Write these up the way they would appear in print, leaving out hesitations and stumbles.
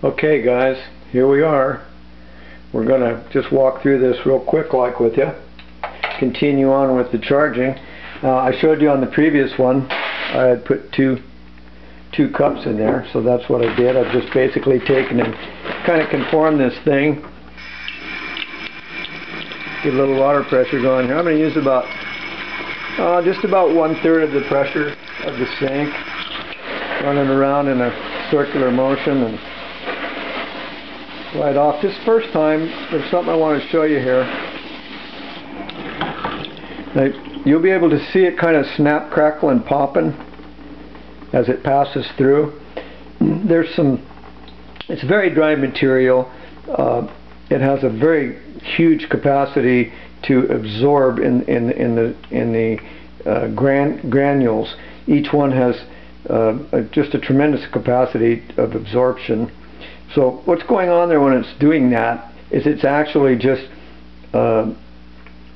Okay guys, here we are. We're going to just walk through this real quick like with you. Continue on with the charging. I showed you on the previous one I had put two cups in there, so that's what I did. I've just basically taken and kind of conformed this thing. Get a little water pressure going here. I'm going to use about just about 1/3 of the pressure of the sink, running around in a circular motion and right off. This first time, there's something I want to show you here. Now, you'll be able to see it kind of snap, crackle, and popping as it passes through. It's very dry material. It has a very huge capacity to absorb in the granules. Each one has just a tremendous capacity of absorption. So what's going on there when it's doing that is it's actually just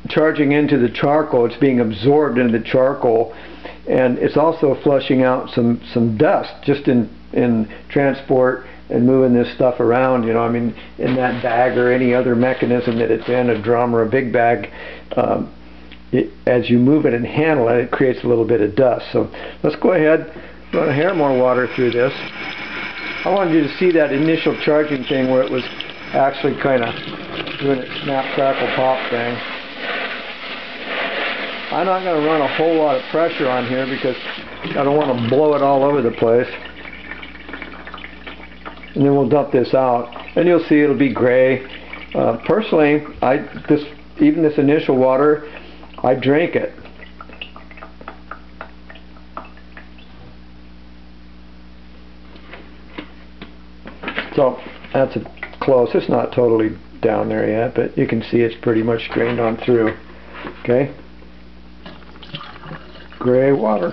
charging into the charcoal. It's being absorbed into the charcoal, and it's also flushing out some dust just in transport and moving this stuff around. You know, I mean, in that bag or any other mechanism that it's in, a drum or a big bag, as you move it and handle it, it creates a little bit of dust. So let's go ahead, run a hair more water through this. I wanted you to see that initial charging thing where it was actually kind of doing its snap, crackle, pop thing. I'm not going to run a whole lot of pressure on here because I don't want to blow it all over the place. And then we'll dump this out, and you'll see it'll be gray. Personally, even this initial water, I drink it. So that's close. It's not totally down there yet, but you can see it's pretty much drained on through. Okay? Gray water.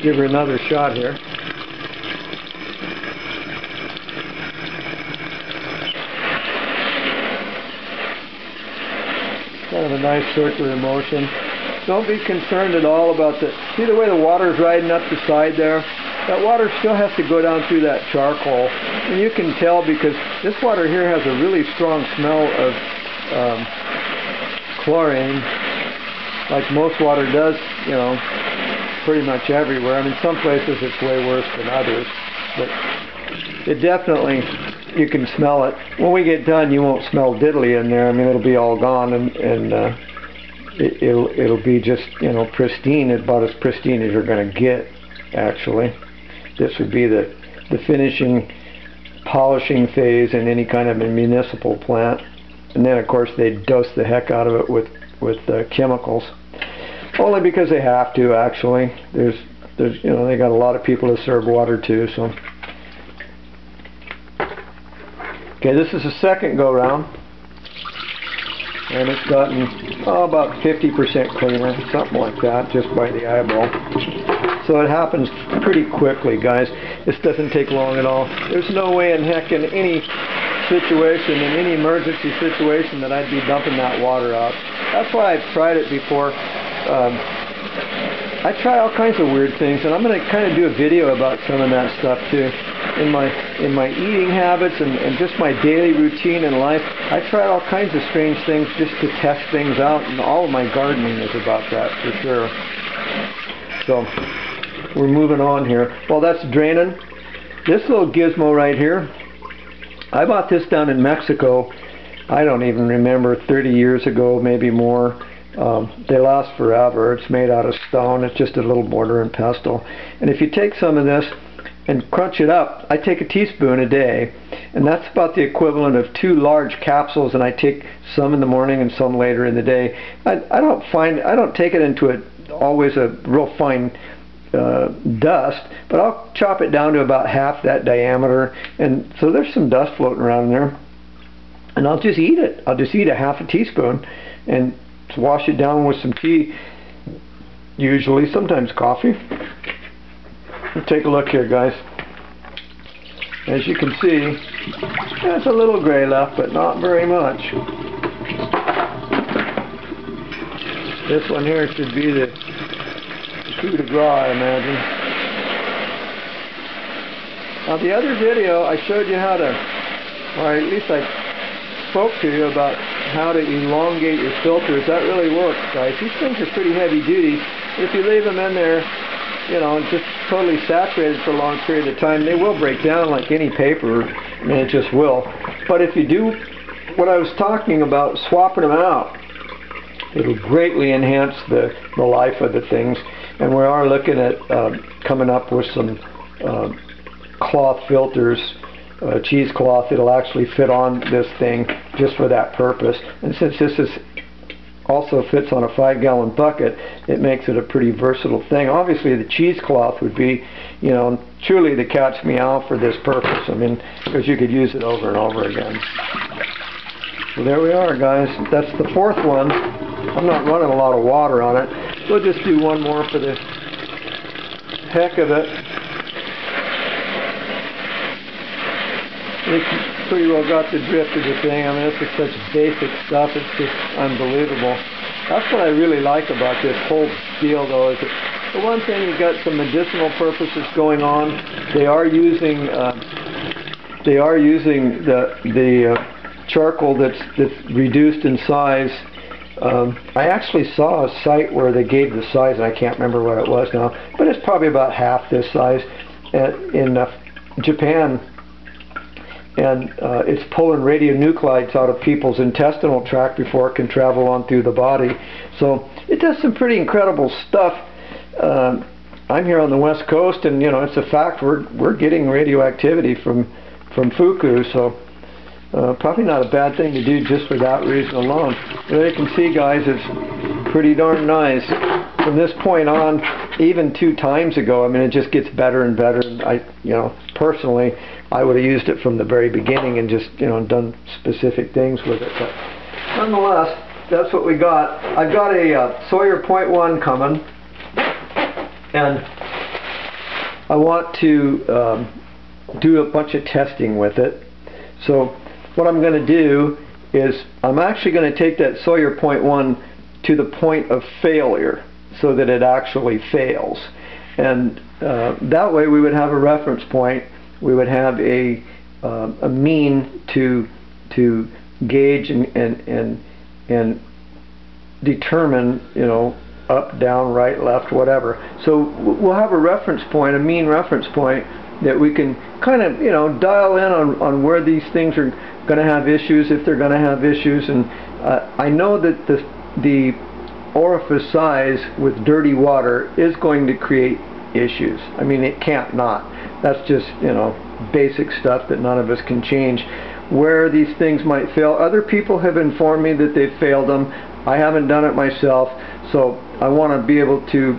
Give her another shot here. Kind of a nice circular motion. Don't be concerned at all about see the way the water is riding up the side there? That water still has to go down through that charcoal. And you can tell because this water here has a really strong smell of chlorine, like most water does, you know, pretty much everywhere. I mean, some places it's way worse than others, but it definitely, you can smell it. When we get done, you won't smell diddly in there. I mean, it'll be all gone, and it'll be just, you know, pristine, about as pristine as you're going to get, actually. This would be the finishing, polishing phase in any kind of a municipal plant. And then, of course, they dose the heck out of it with chemicals. Only because they have to, actually. There's you know, they got a lot of people to serve water to, so. Okay, this is the second go round, and it's gotten about 50% cleaner, something like that, just by the eyeball. So it happens pretty quickly, guys. This doesn't take long at all. There's no way in heck in any situation, in any emergency situation, that I'd be dumping that water out. That's why I've tried it before. I try all kinds of weird things, and I'm going to kind of do a video about some of that stuff too. In my eating habits and just my daily routine in life, I try all kinds of strange things just to test things out, and all of my gardening is about that for sure. So we're moving on here. Well, that's draining. This little gizmo right here, I bought this down in Mexico. I don't even remember, 30 years ago, maybe more. They last forever. It's made out of stone. It's just a little mortar and pestle. And if you take some of this and crunch it up, I take a teaspoon a day, and that's about the equivalent of 2 large capsules, and I take some in the morning and some later in the day. I don't take it into always a real fine dust, but I'll chop it down to about half that diameter, and so there's some dust floating around in there, and I'll just eat it. I'll just eat a half a teaspoon and wash it down with some tea, usually, sometimes coffee. Take a look here, guys. As you can see, there's a little gray left, but not very much. This one here should be the coup de grace, I imagine. Now the other video I showed you how to, or at least I spoke to you about how to elongate your filters. That really works, guys. These things are pretty heavy duty. If you leave them in there, you know, just totally saturated for a long period of time, they will break down like any paper. I mean, it just will. But if you do what I was talking about, swapping them out, it'll greatly enhance the life of the things. And we are looking at coming up with some cloth filters, cheesecloth that'll actually fit on this thing just for that purpose. And since this is also fits on a 5-gallon bucket, it makes it a pretty versatile thing. Obviously the cheesecloth would be, you know, truly the cat's meow for this purpose. I mean, because you could use it over and over again. So there we are, guys. That's the fourth one. I'm not running a lot of water on it. We'll just do one more for the heck of it. I think you pretty well got the drift of the thing. I mean, this is such basic stuff. It's just unbelievable. That's what I really like about this whole deal, though, is that the one thing, you've got some medicinal purposes going on. They are using the charcoal that's reduced in size. I actually saw a site where they gave the size, and I can't remember what it was now, but it's probably about half this size in Japan. And it's pulling radionuclides out of people's intestinal tract before it can travel on through the body. So it does some pretty incredible stuff. I'm here on the West Coast, and you know, it's a fact, we're getting radioactivity from Fuku, so probably not a bad thing to do just for that reason alone. But you can see, guys, it's pretty darn nice. From this point on, even 2 times ago, I mean, it just gets better and better. And you know, personally, I would have used it from the very beginning and just, you know, done specific things with it. But nonetheless, that's what we got. I've got a Sawyer .1 coming, and I want to do a bunch of testing with it. So what I'm going to do is I'm actually going to take that Sawyer .1 to the point of failure, so that it actually fails. And that way we would have a reference point. We would have a mean to gauge and determine, you know, up, down, right, left, whatever. So we'll have a reference point, a mean reference point, that we can kind of, you know, dial in on where these things are going to have issues, if they're going to have issues. And I know that the orifice size with dirty water is going to create issues. I mean, it can't not. That's just, you know, basic stuff that none of us can change. Where these things might fail, other people have informed me that they've failed them. I haven't done it myself, so I want to be able to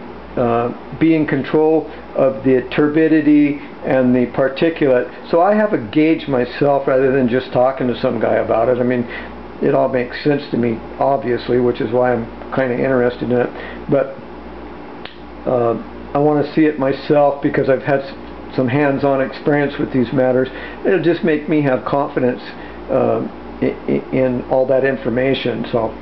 be in control of the turbidity and the particulate. So I have a gauge myself rather than just talking to some guy about it. I mean, it all makes sense to me, obviously, which is why I'm kind of interested in it. But I want to see it myself because I've had some hands-on experience with these matters. It'll just make me have confidence in all that information. So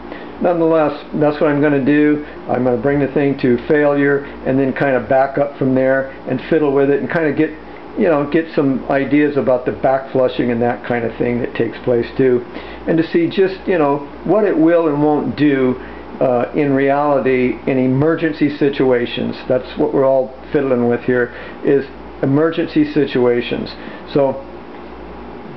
nonetheless, that's what I'm going to do. I'm going to bring the thing to failure and then kind of back up from there and fiddle with it and kind of get, you know, get some ideas about the back flushing and that kind of thing that takes place too, and to see just, you know, what it will and won't do in reality in emergency situations. That's what we're all fiddling with here, is emergency situations. So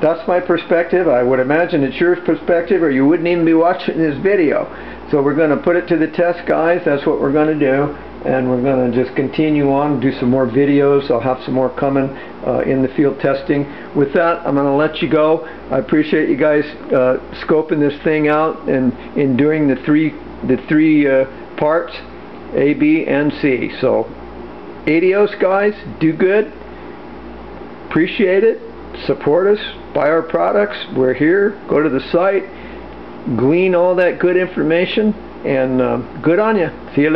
that's my perspective. I would imagine it's your perspective, or you wouldn't even be watching this video. So we're going to put it to the test, guys. That's what we're going to do, and we're going to just continue on, do some more videos. I'll have some more coming in the field testing. With that, I'm going to let you go. I appreciate you guys scoping this thing out and in doing the three parts, A, B, and C. So adios, guys. Do good. Appreciate it. Support us. Buy our products. We're here. Go to the site. Glean all that good information. And good on you. See you later.